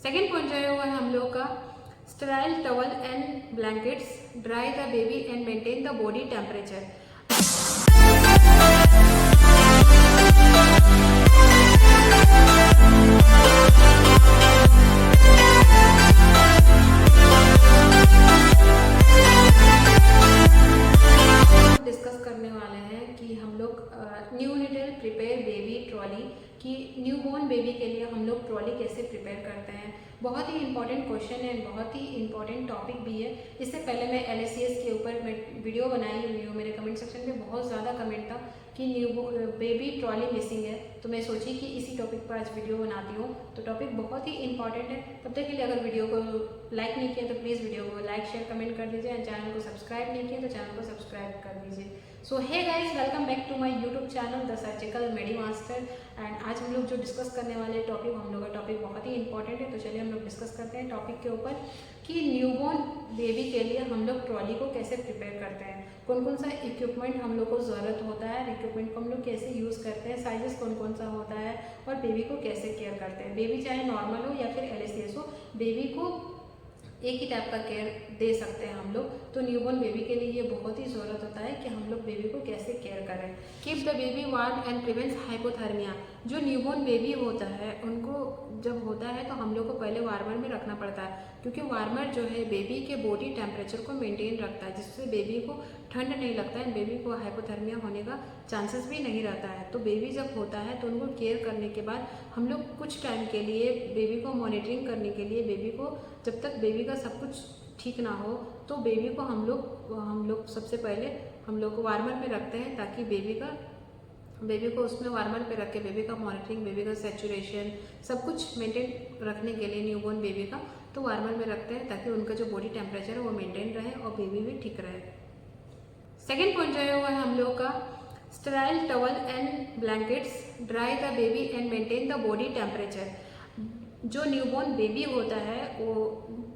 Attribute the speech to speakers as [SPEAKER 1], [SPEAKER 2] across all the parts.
[SPEAKER 1] Second point जो है वो है हम लोग का sterile towel and blankets dry the baby and maintain the body temperature. Discuss करने वाले हैं कि हम लोग new needle prepare baby trolley कि न्यूबॉर्न बेबी के लिए हम लोग ट्रॉली कैसे प्रिपेयर करते हैं। बहुत ही इंपॉर्टेंट क्वेश्चन है, बहुत ही इंपॉर्टेंट टॉपिक भी है। इससे पहले मैं LACS के ऊपर मैं वीडियो बनाई हुई हूँ। मेरे कमेंट सेक्शन में बहुत ज़्यादा कमेंट था कि न्यू बेबी ट्रॉली मिसिंग है, तो मैं सोची कि इसी टॉपिक पर आज वीडियो बनाती हूँ। तो टॉपिक बहुत ही इंपॉर्टेंट है। तब तक के लिए अगर वीडियो को लाइक नहीं किया तो प्लीज़ वीडियो को लाइक शेयर कमेंट कर दीजिए एंड चैनल को सब्सक्राइब नहीं किया तो चैनल को सब्सक्राइब कर दीजिए। So hey guys, welcome back to my YouTube channel the surgical medi master. And आज हम लोग जो डिस्कस करने वाले टॉपिक, हम लोग का टॉपिक बहुत ही इंपॉर्टेंट है। तो चलिए हम लोग डिस्कस करते हैं टॉपिक के ऊपर कि न्यूबॉर्न बेबी के लिए हम लोग ट्रॉली को कैसे प्रिपेयर करते हैं, कौन कौन सा इक्विपमेंट हम लोग को ज़रूरत होता है, इक्विपमेंट को हम लोग कैसे यूज़ करते हैं, साइजेस कौन कौन सा होता है और बेबी को कैसे केयर करते हैं। बेबी चाहे नॉर्मल हो या फिर LACS हो, बेबी को एक ही टाइप का केयर दे सकते हैं हम लोग। तो न्यूबॉर्न बेबी के लिए ये बहुत ही ज़रूरत होता है कि हम लोग बेबी को कैसे केयर करें। Keep the baby warm and prevents hypothermia. जो न्यूबॉर्न बेबी होता है उनको जब होता है तो हम लोग को पहले वार्मर में रखना पड़ता है, क्योंकि वार्मर जो है बेबी के बॉडी टेम्परेचर को मेंटेन रखता है, जिससे बेबी को ठंड नहीं लगता है, बेबी को हाइपोथर्मिया होने का चांसेस भी नहीं रहता है। तो बेबी जब होता है तो उनको केयर करने के बाद हम लोग कुछ टाइम के लिए बेबी को मॉनिटरिंग करने के लिए, बेबी को जब तक बेबी का सब कुछ ठीक ना हो तो बेबी को हम लोग सबसे पहले हम लोग वार्मर में रखते हैं, ताकि बेबी को उसमें वार्मर पे रख के बेबी का मॉनिटरिंग, बेबी का सैचुरेशन सब कुछ मेंटेन रखने के लिए न्यूबॉर्न बेबी का तो वार्मर में रखते हैं, ताकि उनका जो बॉडी टेम्परेचर है वो मेंटेन रहे और बेबी भी ठीक रहे। सेकेंड पॉइंट जो है वो है हम लोग का sterile towel and blankets dry the baby and maintain the body temperature. जो न्यूबॉर्न बेबी होता है वो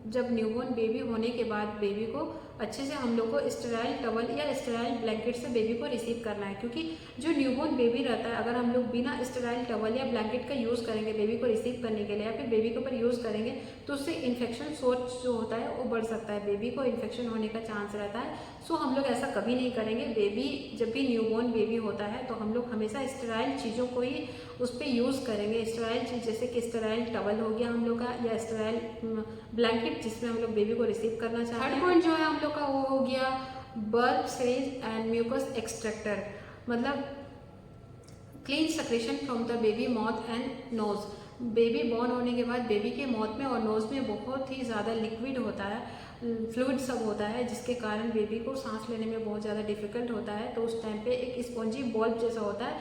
[SPEAKER 1] जब न्यूबॉर्न बेबी होने के बाद बेबी को अच्छे से हम लोग को स्टेराइल टॉवल या स्टेराइल ब्लैंकेट से बेबी को रिसीव करना है, क्योंकि जो न्यूबॉर्न बेबी रहता है, अगर हम लोग बिना स्टेराइल टॉवल या ब्लैंकेट का यूज़ करेंगे बेबी को रिसीव करने के लिए या फिर बेबी के ऊपर यूज़ करेंगे तो उससे इन्फेक्शन सोच जो होता है वो बढ़ सकता है, बेबी को इन्फेक्शन होने का चांस रहता है। सो हम लोग ऐसा कभी नहीं करेंगे। बेबी जब भी न्यूबॉर्न बेबी होता है तो हम लोग हमेशा स्टेराइल चीज़ों को ही उस पर यूज़ करेंगे। स्टेराइल चीज़ जैसे कि स्टेराइल टॉवल हो गया हम लोग का, या स्टेराइल ब्लैंकेट जिसमें हम लोग बेबी को रिसीव करना चाहते हैं। थर्ड पॉइंट जो है हम लोग का वो हो गया bulb syringe and mucus extractor, मतलब clean secretion from the baby mouth and nose. Baby born होने के बाद बेबी के माउथ में और नोज में बहुत ही ज़्यादा लिक्विड होता है, फ्लूइड सब होता है, जिसके कारण बेबी को सांस लेने में बहुत ज़्यादा डिफिकल्ट होता है। तो उस टाइम पे एक स्पॉन्जी बॉल्ब जैसा होता है,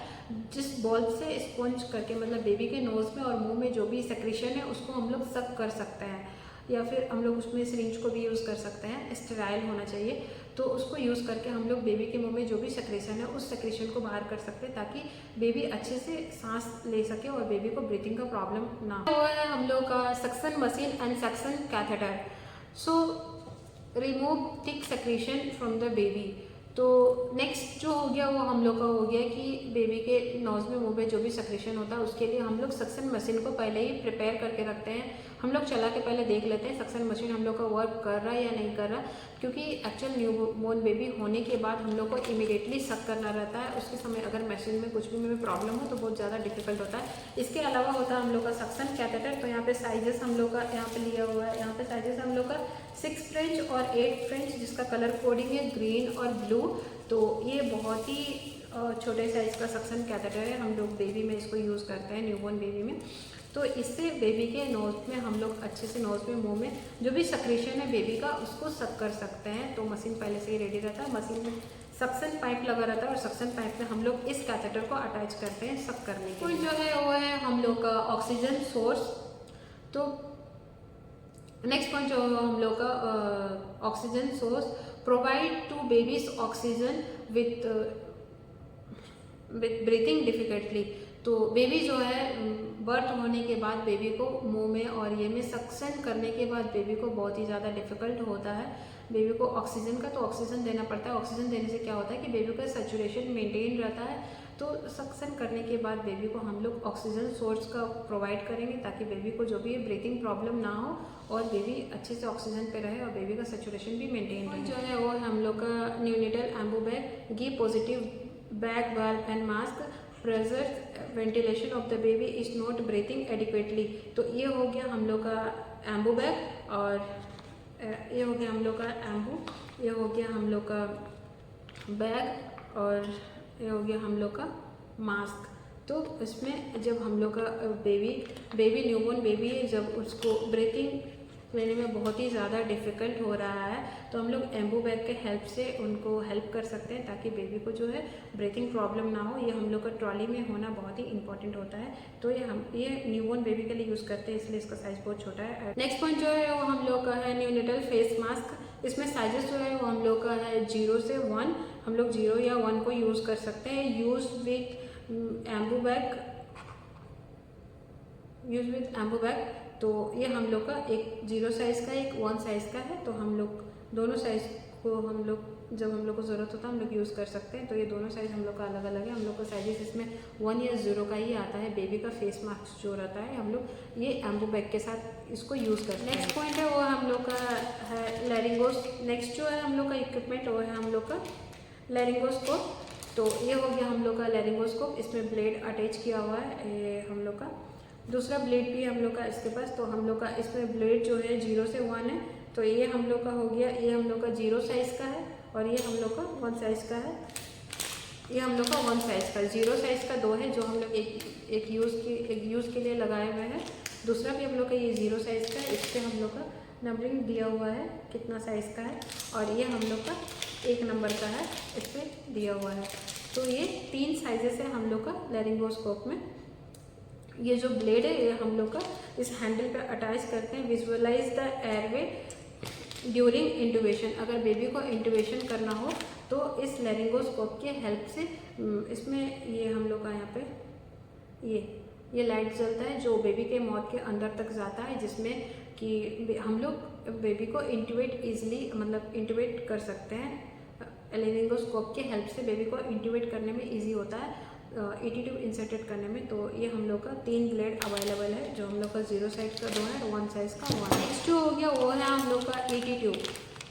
[SPEAKER 1] जिस बॉल्ब से स्पॉन्ज करके मतलब बेबी के नोज में और मुंह में जो भी सेक्रेशन है उसको हम लोग सक कर सकते हैं, या फिर हम लोग उसमें सिरिंज को भी यूज़ कर सकते हैं। स्टेराइल होना चाहिए, तो उसको यूज़ करके हम लोग बेबी के मुंह में जो भी सेक्रेशन है उस सेक्रेशन को बाहर कर सकते हैं, ताकि बेबी अच्छे से सांस ले सके और बेबी को ब्रीथिंग का प्रॉब्लम ना हो। है हम लोग का suction machine and suction catheter. So remove thick secretion from the baby. तो नेक्स्ट जो हो गया वो हम लोग का हो गया कि बेबी के नोज में मुंह में जो भी सेक्रेशन होता है उसके लिए हम लोग सक्शन मशीन को पहले ही प्रिपेयर करके रखते हैं। हम लोग चला के पहले देख लेते हैं सक्शन मशीन हम लोग का वर्क कर रहा है या नहीं कर रहा, क्योंकि एक्चुअल न्यूबॉर्न बेबी होने के बाद हम लोग को इमीडिएटली सक करना रहता है। उसके समय अगर मशीन में कुछ भी प्रॉब्लम हो तो बहुत ज़्यादा डिफिकल्ट होता है। इसके अलावा होता है हम लोग का सक्शन कैथेटर। तो यहाँ पे साइजेस हम लोग का यहाँ पे लिया हुआ है, यहाँ पे साइजेस हम लोग का 6 फ्रेंच और 8 फ्रेंच, जिसका कलर कोडिंग है ग्रीन और ब्लू। तो ये बहुत ही छोटे साइज का सक्शन कैथेटर है, हम लोग बेबी में इसको यूज़ करते हैं न्यूबॉर्न बेबी में। तो इससे बेबी के नोज में हम लोग अच्छे से नोज में मुंह में जो भी सेक्रेशन है बेबी का उसको सक कर सकते हैं। तो मशीन पहले से ही रेडी रहता है, मशीन में सक्शन पाइप लगा रहता है और सक्शन पाइप में हम लोग इस कैथेटर को अटैच करते हैं सक करने के लिए। जो है वो है हम लोग का ऑक्सीजन सोर्स। तो नेक्स्ट पॉइंट जो है हम लोग का oxygen source, provide to babies oxygen with breathing difficultly. तो बेबी जो है बर्थ होने के बाद बेबी को मुंह में और ये में सक्शन करने के बाद बेबी को बहुत ही ज़्यादा डिफिकल्ट होता है बेबी को ऑक्सीजन का, तो ऑक्सीजन देना पड़ता है। ऑक्सीजन देने से क्या होता है कि बेबी का सैचुरेशन मेंटेन रहता है, तो सक्शन करने के बाद बेबी को हम लोग ऑक्सीजन सोर्स का प्रोवाइड करेंगे ताकि बेबी को जो भी ब्रीथिंग प्रॉब्लम ना हो और बेबी अच्छे से ऑक्सीजन पे रहे और बेबी का सैचुरेशन भी मेंटेन रहे। जो है वो हम लोग का न्यूनेटल एम्बू बैग, गी positive bag, valve and mask, pleasure ventilation of the baby is not breathing adequately. तो ये हो गया हम लोग का एम्बू बैग, और ये हो गया हम लोग का एम्बू, ये हो गया हम लोग का बैग, और ये हो गया हम लोग का मास्क। तो इसमें जब हम लोग का बेबी न्यूबॉर्न बेबी है, जब उसको ब्रीथिंग लेने में बहुत ही ज़्यादा डिफ़िकल्ट हो रहा है तो हम लोग एम्बू बैग के हेल्प से उनको हेल्प कर सकते हैं ताकि बेबी को जो है ब्रीथिंग प्रॉब्लम ना हो। ये हम लोग का ट्रॉली में होना बहुत ही इंपॉर्टेंट होता है। तो ये न्यूबॉर्न बेबी के लिए यूज़ करते हैं, इसलिए इसका साइज़ बहुत छोटा है। नेक्स्ट पॉइंट जो है वो हम लोग का है न्यूनेटल फेस मास्क। इसमें साइजेस जो है वो हम लोग का है 0 से 1, हम लोग 0 या 1 को यूज़ कर सकते हैं। यूज़ विथ एम्बू बैग, तो ये हम लोग का एक 0 साइज़ का, एक 1 साइज़ का है। तो हम लोग दोनों साइज़ को हम लोग जब हम लोग को ज़रूरत होता है हम लोग यूज़ कर सकते हैं। तो ये दोनों साइज़ हम लोग का अलग अलग है। हम लोग का साइजेस इसमें 1 या 0 का ही आता है। बेबी का फेस मास्क जो रहता है हम लोग ये एम्बू बैग के साथ इसको यूज़ करते हैं। नेक्स्ट पॉइंट है वो हम लोग का है लैरिंगोस। नेक्स्ट जो है हम लोग का इक्विपमेंट वो है हम लोग का लैरिंगोस्कोप। तो ये हो गया हम लोग का लैरिंगोस्कोप, इसमें ब्लेड अटैच किया हुआ है। ये हम लोग का दूसरा ब्लेड भी हम लोग का इसके पास। तो हम लोग का इसमें ब्लेड जो है 0 से 1 है। तो ये हम लोग का हो गया, ये हम लोग का 0 साइज़ का है, और ये हम लोग का 1 साइज़ का है। ये हम लोग का 1 साइज़ का, 0 साइज़ का 2 है जो हम लोग एक यूज़ के लिए लगाए हुए हैं। दूसरा भी हम लोग का ये 0 साइज़ का है, इस पर हम लोग का नंबरिंग दिया हुआ है कितना साइज़ का है, और ये हम लोग का 1 नंबर का है, इस पर दिया हुआ है। तो ये 3 साइजेस है हम लोग का लैरिंगोस्कोप में। ये जो ब्लेड है ये हम लोग का इस हैंडल पे अटैच करते हैं। Visualise the airway during intubation. अगर बेबी को इंट्यूबेशन करना हो तो इस लैरिंगोस्कोप के हेल्प से इसमें ये हम लोग का यहाँ पे ये लाइट जलता है जो बेबी के माउथ के अंदर तक जाता है, जिसमें कि हम लोग बेबी को इंट्यूबेट कर सकते हैं। लैरिंगोस्कोप के हेल्प से बेबी को इंट्यूबेट करने में ईजी होता है, ET ट्यूब इंसर्टेड करने में। तो ये हम लोग का 3 ब्लेड अवेलेबल है, जो हम लोग का 0 साइज का 2 है, 1 साइज का 1। नेक्स्ट जो हो गया वो है हम लोग का ET ट्यूब।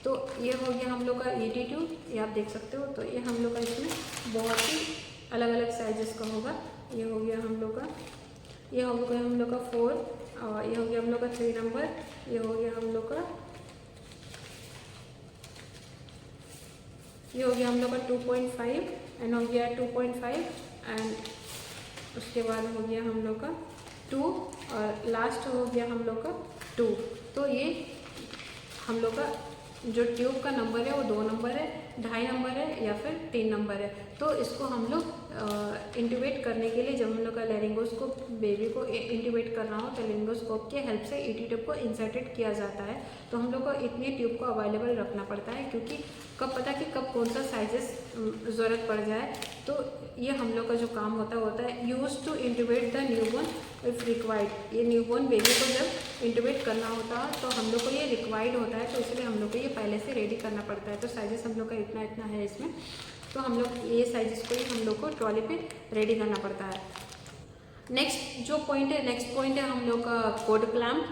[SPEAKER 1] तो ये हो गया हम लोग का ET ट्यूब, ये आप देख सकते हो। तो ये हम लोग का इसमें बहुत ही अलग अलग साइजेस का होगा। ये हो गया हम लोग का, ये हो गया हम लोग का 4, और ये हो गया हम लोग का 3 नंबर, ये हो गया हम लोग का, ये हो गया हम लोग का 2.5 एंड हो गया 2.5 एंड उसके बाद हो गया हम लोग का 2 और लास्ट हो गया हम लोग का 2। तो ये हम लोग का जो ट्यूब का नंबर है वो 2 नंबर है, 2.5 नंबर है या फिर 3 नंबर है। तो इसको हम लोग इंट्यूबेट करने के लिए जब हम लोग का लैरिंगोस्कोप बेबी को इंट्यूबेट करना हो तो लैरिंगोस्कोप के हेल्प से ET ट्यूब को इंसर्टेड किया जाता है। तो हम लोग को इतनी ट्यूब को अवेलेबल रखना पड़ता है, क्योंकि कब पता कि कब कौन सा साइजेस ज़रूरत पड़ जाए। तो ये हम लोग का जो काम होता है use to intubate the newborn if required. ये न्यूबॉर्न बेबी को जब इंट्यूबेट करना होता है तो हम लोग को ये रिक्वायर्ड होता है, तो इसलिए हम लोग को ये पहले से रेडी करना पड़ता है। तो साइजेस हम लोग का इतना इतना है इसमें, तो हम लोग ये साइजेस को ही हम लोग को ट्रॉली पे रेडी करना पड़ता है। नेक्स्ट पॉइंट है हम लोग का कोड क्लैम्प।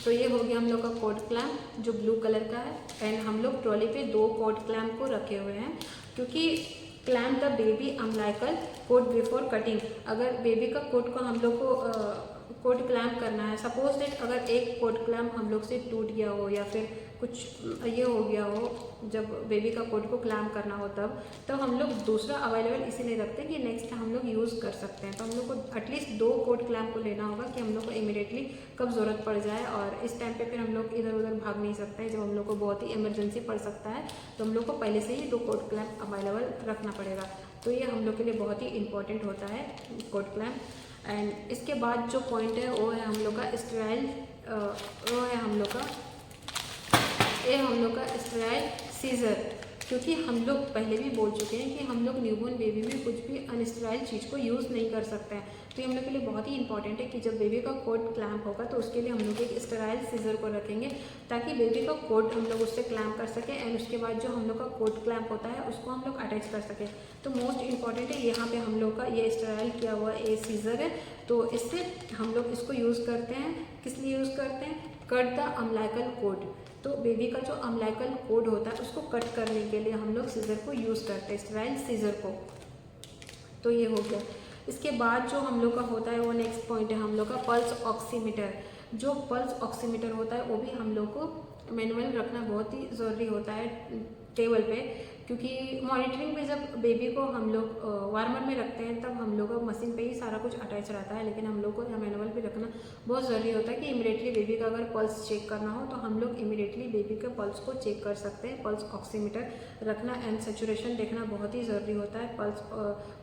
[SPEAKER 1] तो ये हो गया हम लोग का कोड क्लैम्प जो ब्लू कलर का है, एंड हम लोग ट्रॉली पे 2 कोड क्लैम्प को रखे हुए हैं, क्योंकि clamp the baby umbilical cord before cutting. अगर बेबी का कोड को हम लोग को कोड क्लैम्प करना है, सपोज दैट अगर एक कोड क्लैम्प हम लोग से टूट गया हो या फिर कुछ ये हो गया हो, जब बेबी का कोड को क्लैम्प करना हो तब हम लोग दूसरा अवेलेबल इसीलिए रखते हैं कि नेक्स्ट हम लोग यूज़ कर सकते हैं। तो हम लोग को एटलीस्ट 2 कोड क्लैम्प को लेना होगा कि हम लोग को इमीडिएटली कब ज़रूरत पड़ जाए, और इस टाइम पे फिर हम लोग इधर उधर भाग नहीं सकते हैं। जब हम लोग को बहुत ही इमरजेंसी पड़ सकता है तो हम लोग को पहले से ही 2 कोड क्लैम्प अवेलेबल रखना पड़ेगा। तो ये हम लोग के लिए बहुत ही इंपॉर्टेंट होता है कोड क्लैम्प। एंड इसके बाद जो पॉइंट है वो है हम लोग का स्टेराइल, वो है हम लोग का ये हम लोग का स्टेराइल सीजर। क्योंकि हम लोग पहले भी बोल चुके हैं कि हम लोग न्यूबॉर्न बेबी में कुछ भी अनस्टेराइल चीज़ को यूज़ नहीं कर सकते हैं। तो ये हम लोग के लिए बहुत ही इंपॉर्टेंट है कि जब बेबी का कोट क्लैम्प होगा तो उसके लिए हम लोग एक स्टेराइल सीजर को रखेंगे ताकि बेबी का कोट हम लोग उससे क्लैम्प कर सकें एंड उसके बाद जो हम लोग का कोट क्लैम्प होता है उसको हम लोग अटैच कर सकें। तो मोस्ट इंपॉर्टेंट है यहाँ पे हम लोग का ये स्टेराइल किया हुआ ये सीजर है। तो इससे हम लोग इसको यूज़ करते हैं, किस लिए यूज़ करते हैं, कट द अम्बिलिकल कोड। तो बेबी का जो अम्बिलिकल कोड होता है उसको कट करने के लिए हम लोग सीजर को यूज़ करते हैं, स्टेराइल सीजर को। तो ये हो गया। इसके बाद जो हम लोग का होता है वो नेक्स्ट पॉइंट है हम लोग का पल्स ऑक्सीमीटर। जो पल्स ऑक्सीमीटर होता है वो भी हम लोग को मैनुअल रखना बहुत ही ज़रूरी होता है टेबल पे, क्योंकि मॉनिटरिंग में जब बेबी को हम लोग वार्मर में रखते हैं तब हम लोग का मशीन पे ही सारा कुछ अटैच रहता है, लेकिन हम लोग को मैनुअल पे रखना बहुत ज़रूरी होता है कि इमीडिएटली बेबी का अगर पल्स चेक करना हो तो हम लोग इमीडिएटली बेबी के पल्स को चेक कर सकते हैं। पल्स ऑक्सीमीटर रखना एंड सेचुरेशन देखना बहुत ही ज़रूरी होता है।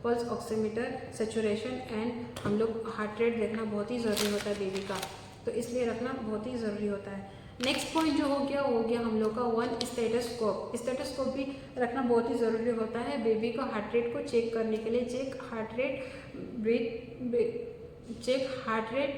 [SPEAKER 1] पल्स ऑक्सीमीटर, सेचुरेशन एंड हम लोग हार्ट रेट देखना बहुत ही ज़रूरी होता है बेबी का, तो इसलिए रखना बहुत ही ज़रूरी होता है। नेक्स्ट पॉइंट जो हो गया वो हो गया हम लोग का वन स्टेटोस्कोप। स्टेटोस्कोप भी रखना बहुत ही ज़रूरी होता है बेबी का हार्ट रेट को चेक करने के लिए। Check heart rate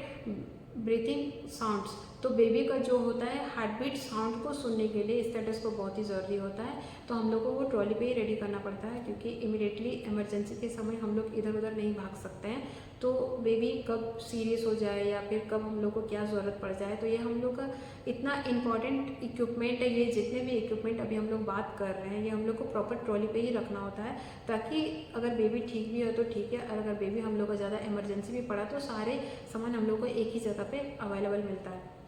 [SPEAKER 1] breathing sounds. तो बेबी का जो होता है हार्ट बीट साउंड को सुनने के लिए स्टेटोस्कोप बहुत ही ज़रूरी होता है। तो हम लोग को वो ट्रॉली पे ही रेडी करना पड़ता है, क्योंकि इमीडिएटली इमरजेंसी के समय हम लोग इधर उधर नहीं भाग सकते हैं। तो बेबी कब सीरियस हो जाए या फिर कब हम लोग को क्या ज़रूरत पड़ जाए, तो ये हम लोग का इतना इम्पॉर्टेंट इक्विपमेंट है। ये जितने भी इक्विपमेंट अभी हम लोग बात कर रहे हैं ये हम लोग को प्रॉपर ट्रॉली पे ही रखना होता है, ताकि अगर बेबी ठीक भी हो तो ठीक है, और अगर बेबी हम लोग को ज़्यादा इमरजेंसी भी पड़ा तो सारे सामान हम लोग को एक ही जगह पे अवेलेबल मिलता है।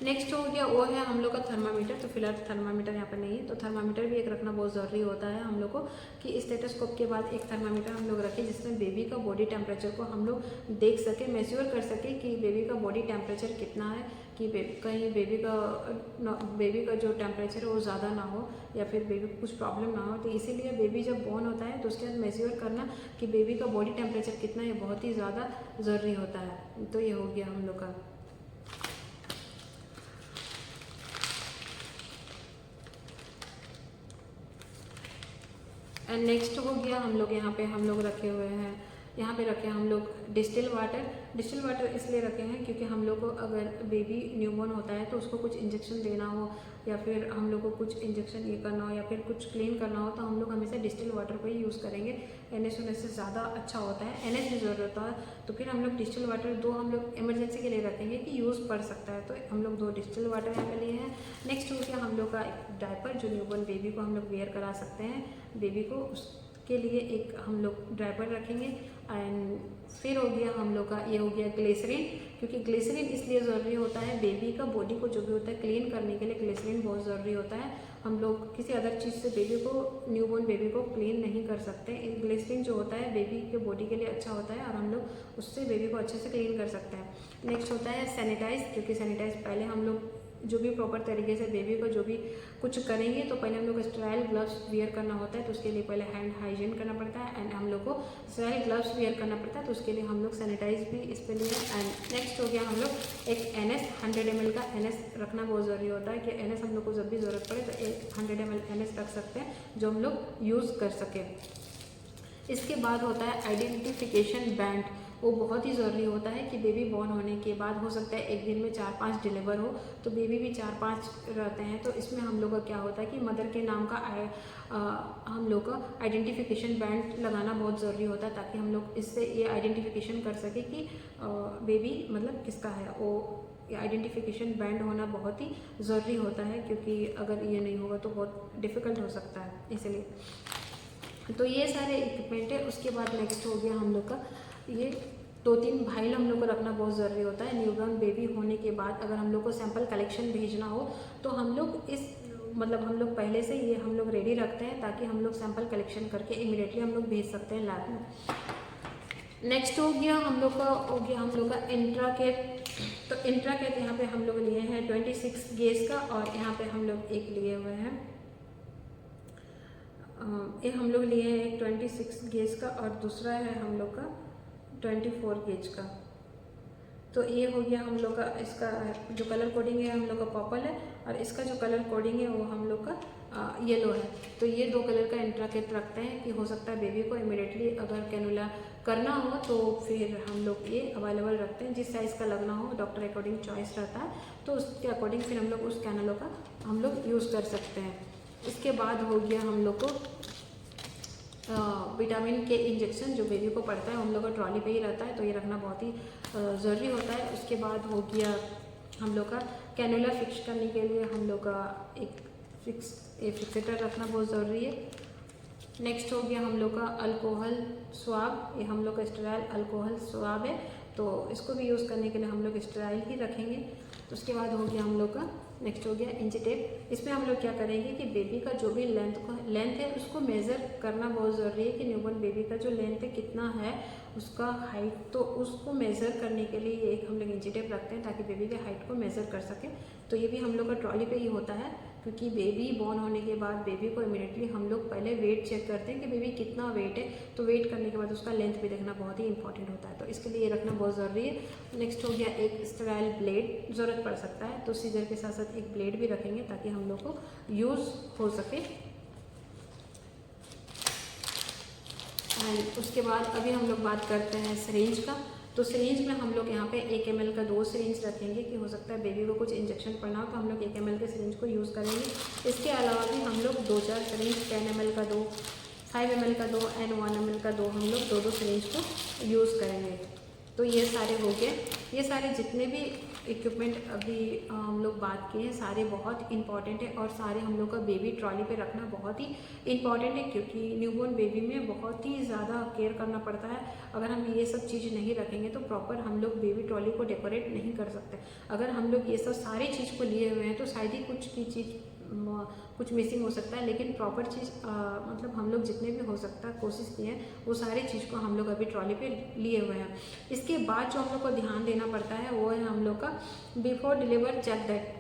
[SPEAKER 1] नेक्स्ट हो गया वो है हम लोग का थर्मामीटर। तो फिलहाल थर्मामीटर यहाँ पर नहीं है, तो थर्मामीटर भी एक रखना बहुत ज़रूरी होता है हम लोग को, कि स्टेटोस्कोप के बाद एक थर्मामीटर हम लोग रखें जिसमें बेबी का बॉडी टेम्परेचर को हम लोग देख सकें, मेजर कर सकें कि बेबी का बॉडी टेम्परेचर कितना है, कि कहीं बेबी का जो टेम्परेचर है वो ज़्यादा ना हो या फिर बेबी को कुछ प्रॉब्लम ना हो। तो इसीलिए बेबी जब बॉर्न होता है तो उसके बाद मेजर करना कि बेबी का बॉडी टेम्परेचर कितना है बहुत ही ज़्यादा ज़रूरी होता है। तो ये हो गया हम लोग का। एंड नेक्स्ट हो गया हम लोग यहाँ पे हम लोग रखे हुए हैं, यहाँ पे रखे हम लोग डिस्टिल वाटर। डिस्टिल वाटर इसलिए रखे हैं क्योंकि हम लोग को अगर बेबी न्यूबॉर्न होता है तो उसको कुछ इंजेक्शन देना हो या फिर हम लोग को कुछ इंजेक्शन ये करना हो या फिर कुछ क्लीन करना हो तो हम लोग हमेशा डिस्टिल वाटर को ही यूज़ करेंगे। NS होने से ज़्यादा अच्छा होता है, NS भी ज़रूरत होता है, तो फिर हम लोग डिस्टिल वाटर 2 हम लोग इमरजेंसी के लिए रखेंगे कि यूज़ पड़ सकता है, तो हम लोग 2 डिस्टिल वाटर यहाँ पे लिए हैं। नेक्स्ट हो गया हम लोग का डायपर, जो न्यूबॉर्न बेबी को हम लोग वेयर करा सकते हैं। बेबी को उसके लिए एक हम लोग डायपर रखेंगे। एंड फिर हो गया हम लोग का ये हो गया ग्लिसरीन, क्योंकि ग्लिसरीन इसलिए ज़रूरी होता है बेबी का बॉडी को जो भी होता है क्लीन करने के लिए ग्लिसरीन बहुत ज़रूरी होता है। हम लोग किसी अदर चीज़ से बेबी को न्यूबॉर्न बेबी को क्लीन नहीं कर सकते। ग्लिसरीन जो होता है बेबी के बॉडी के लिए अच्छा होता है और हम लोग उससे बेबी को अच्छे से क्लीन कर सकते हैं। नेक्स्ट होता है सैनिटाइज, क्योंकि सैनिटाइज पहले हम लोग जो भी प्रॉपर तरीके से बेबी को जो भी कुछ करेंगे तो पहले हम लोग स्टेराइल ग्लव्स वियर करना होता है, तो उसके लिए पहले हैंड हाइजीन करना पड़ता है एंड हम लोग को स्टेराइल ग्लव्स वियर करना पड़ता है, तो उसके लिए हम लोग सैनिटाइज भी इस पे लिए। एंड नेक्स्ट हो गया हम लोग एक NS 100 ml का NS रखना बहुत ज़रूरी होता है कि NS हम लोग को जब भी ज़रूरत पड़े तो एक 100 ml NS रख सकते हैं जो हम लोग यूज़ कर सकें। इसके बाद होता है आइडेंटिफिकेशन बैंड। वो बहुत ही ज़रूरी होता है कि बेबी बॉर्न होने के बाद हो सकता है एक दिन में 4-5 डिलीवर हो, तो बेबी भी 4-5 रहते हैं, तो इसमें हम लोग का क्या होता है कि मदर के नाम का हम लोग का आइडेंटिफिकेशन बैंड लगाना बहुत ज़रूरी होता है, ताकि हम लोग इससे ये आइडेंटिफिकेशन कर सके कि बेबी मतलब किसका है। वो आइडेंटिफिकेशन बैंड होना बहुत ही ज़रूरी होता है, क्योंकि अगर ये नहीं होगा तो बहुत डिफ़िकल्ट हो सकता है, इसलिए तो ये सारे इक्विपमेंट है। उसके बाद नेक्स्ट हो गया हम लोग का ये 2-3 फाइल हम लोग को रखना बहुत ज़रूरी होता है। न्यूबॉर्न बेबी होने के बाद अगर हम लोग को सैंपल कलेक्शन भेजना हो तो हम लोग इस मतलब हम लोग पहले से ये हम लोग रेडी रखते हैं, ताकि हम लोग सैंपल कलेक्शन करके इमीडिएटली हम लोग भेज सकते हैं लैब में। नेक्स्ट हो गया हम लोग का इंट्राकेट। तो इंट्राकेट यहाँ पे हम लोग लिए हैं 26 गेज का, और यहाँ पे हम लोग एक लिए हुए हैं ये हम लोग लिए हैं एक 26 गेज का और दूसरा है हम लोग का 24 गेज का। तो ये हो गया हम लोग का, इसका जो कलर कोडिंग है हम लोग का पर्पल है, और इसका जो कलर कोडिंग है वो हम लोग का येलो है। तो ये 2 कलर का इंट्राकेट रखते हैं कि हो सकता है बेबी को इमिडिएटली अगर कैनुला करना हो तो फिर हम लोग ये अवेलेबल रखते हैं। जिस साइज़ का लगना हो डॉक्टर अकॉर्डिंग चॉइस रहता है, तो उसके अकॉर्डिंग फिर हम लोग उस कैनुला का हम लोग यूज़ कर सकते हैं। इसके बाद हो गया हम लोग को विटामिन के इंजेक्शन जो बेबी को पड़ता है, हम लोग का ट्रॉली पे ही रहता है, तो ये रखना बहुत ही ज़रूरी होता है। उसके बाद हो गया हम लोग का कैनुला फिक्स करने के लिए हम लोग का एक फिक्सेटर रखना बहुत ज़रूरी है। नेक्स्ट हो गया हम लोग का अल्कोहल स्वाब, ये हम लोग का स्टेराइल अल्कोहल स्वाब है, तो इसको भी यूज़ करने के लिए हम लोग स्टेराइल ही रखेंगे। तो उसके बाद हो गया हम लोग का नेक्स्ट हो गया इंची टेप। इसमें हम लोग क्या करेंगे कि बेबी का जो भी लेंथ है उसको मेज़र करना बहुत ज़रूरी है कि न्यूबॉर्न बेबी का जो लेंथ है कितना है, उसका हाइट, तो उसको मेज़र करने के लिए एक हम लोग इंची टेप रखते हैं ताकि बेबी के हाइट को मेज़र कर सकें। तो ये भी हम लोग का ट्रॉली पे ही होता है, क्योंकि बेबी बॉर्न होने के बाद बेबी को इमीडिएटली हम लोग पहले वेट चेक करते हैं कि बेबी कितना वेट है, तो वेट करने के बाद उसका लेंथ भी देखना बहुत ही इंपॉर्टेंट होता है, तो इसके लिए ये रखना बहुत ज़रूरी है। नेक्स्ट हो गया एक स्टेराइल ब्लेड, ज़रूरत पड़ सकता है तो सीजर के साथ साथ एक ब्लेड भी रखेंगे ताकि हम लोग को यूज़ हो सके। एंड उसके बाद अभी हम लोग बात करते हैं सिरिंज का। तो सिरिंज में हम लोग यहाँ पे 1 ml का 2 सिरिंज रखेंगे कि हो सकता है बेबी को कुछ इंजेक्शन पड़ना हो तो हम लोग 1 ml के सिरिंज को यूज़ करेंगे। इसके अलावा भी हम लोग 2-4 सिरिंज 10 ml का 2, 5 ml का 2 एंड 1 ml का 2 हम लोग 2-2 सिरिंज को यूज़ करेंगे। तो ये सारे हो गए, ये सारे जितने भी इक्विपमेंट अभी हम लोग बात किए हैं सारे बहुत इंपॉर्टेंट है, और सारे हम लोग का बेबी ट्रॉली पे रखना बहुत ही इंपॉर्टेंट है, क्योंकि न्यूबॉर्न बेबी में बहुत ही ज़्यादा केयर करना पड़ता है। अगर हम ये सब चीज़ नहीं रखेंगे तो प्रॉपर हम लोग बेबी ट्रॉली को डेकोरेट नहीं कर सकते। अगर हम लोग ये सब सारी चीज़ को लिए हुए हैं तो शायद ही कुछ मिसिंग हो सकता है, लेकिन प्रॉपर चीज़ मतलब हम लोग जितने भी हो सकता है कोशिश किए हैं वो सारी चीज़ को हम लोग अभी ट्रॉली पे लिए हुए हैं। इसके बाद जो हम लोग को ध्यान देना पड़ता है वो है हम लोग का बिफोर डिलीवर चेक दैट,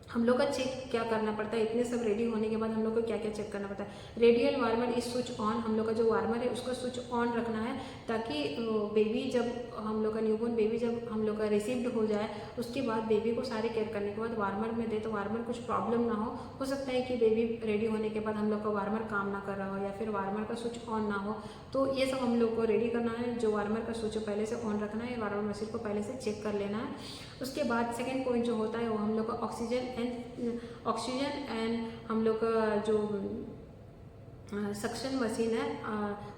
[SPEAKER 1] हम लोग का चेक क्या करना पड़ता है। इतने सब रेडी होने के बाद हम लोग को क्या क्या चेक करना पड़ता है। Radial warmer is switch on, हम लोग का जो वार्मर है उसको स्विच ऑन रखना है ताकि बेबी जब हम लोग का न्यूबॉर्न बेबी जब हम लोग का रिसीव्ड हो जाए उसके बाद बेबी को सारे केयर करने के बाद वार्मर में दे तो वार्मर कुछ प्रॉब्लम ना हो सकता है कि बेबी रेडी होने के बाद हम लोग का वार्मर काम ना कर रहा हो या फिर वार्मर का स्विच ऑन ना हो, तो ये सब हम लोग को रेडी करना है। जो वार्मर का स्विच पहले से ऑन रखना है, वार्मर मशीन को पहले से चेक कर लेना है। उसके बाद सेकेंड पॉइंट जो होता है वो हम लोग का ऑक्सीजन एंड हम लोग का जो सक्शन मशीन है,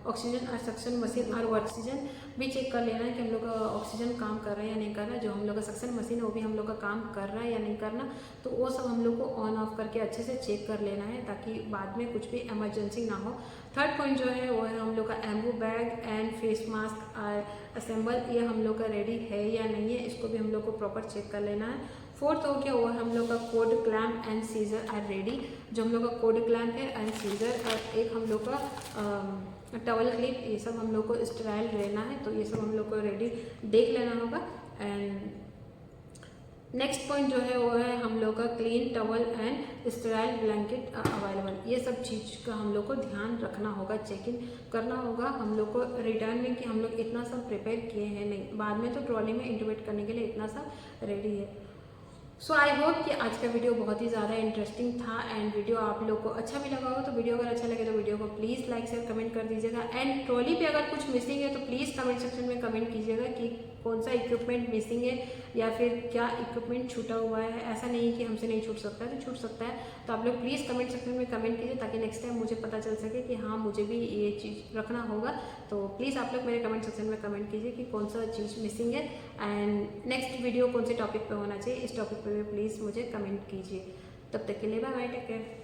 [SPEAKER 1] ऑक्सीजन और सक्शन मशीन और ऑक्सीजन भी चेक कर लेना है कि हम लोग का ऑक्सीजन काम कर रहा है या नहीं कर रहा है। जो हम लोग का सक्शन मशीन है वो भी हम लोग का काम कर रहा है या नहीं करना, तो वो सब हम लोग को ऑन ऑफ करके अच्छे से चेक कर लेना है ताकि बाद में कुछ भी इमरजेंसी ना हो। थर्ड पॉइंट जो है वो है हम लोग का Anbu bag and face mask assemble, ये हम लोग का रेडी है या नहीं है, इसको भी हम लोग को प्रॉपर चेक कर लेना है। फोर्थ हो गया वो हम लोग का code clamp and scissor are ready, जो हम लोग का कोड क्लैम्प है एंड सीजर और एक हम लोग का टॉवल क्लिप, ये सब हम लोग को स्टेराइल रहना है, तो ये सब हम लोग को रेडी देख लेना होगा। एंड नेक्स्ट पॉइंट जो है वो है हम लोग का clean towel and sterile blanket available, ये सब चीज़ का हम लोग को ध्यान रखना होगा, चेक इन करना होगा हम लोग को रिटर्न में कि हम लोग इतना सब प्रिपेयर किए हैं नहीं, बाद में तो ट्रॉली में इंटीमेट करने के लिए इतना सब रेडी है। सो आई होप कि आज का वीडियो बहुत ही ज़्यादा इंटरेस्टिंग था एंड वीडियो आप लोग को अच्छा भी लगा हो, तो वीडियो अगर अच्छा लगे तो वीडियो को प्लीज़ लाइक शेयर कमेंट कर दीजिएगा। एंड ट्रॉली पे अगर कुछ मिसिंग है तो प्लीज़ कमेंट सेक्शन में कमेंट कीजिएगा कि कौन सा इक्विपमेंट मिसिंग है या फिर क्या इक्विपमेंट छूटा हुआ है। ऐसा नहीं कि हमसे नहीं छूट सकता है, तो छूट सकता है, तो आप लोग प्लीज़ कमेंट सेक्शन में कमेंट कीजिए ताकि नेक्स्ट टाइम मुझे पता चल सके कि हाँ मुझे भी ये चीज़ रखना होगा। तो प्लीज़ आप लोग मेरे कमेंट सेक्शन में कमेंट कीजिए कि कौन सा चीज़ मिसिंग है एंड नेक्स्ट वीडियो कौन से टॉपिक पे होना चाहिए, इस टॉपिक पे भी प्लीज़ मुझे कमेंट कीजिए। तब तक के लिए बाय बाय, टेक केयर।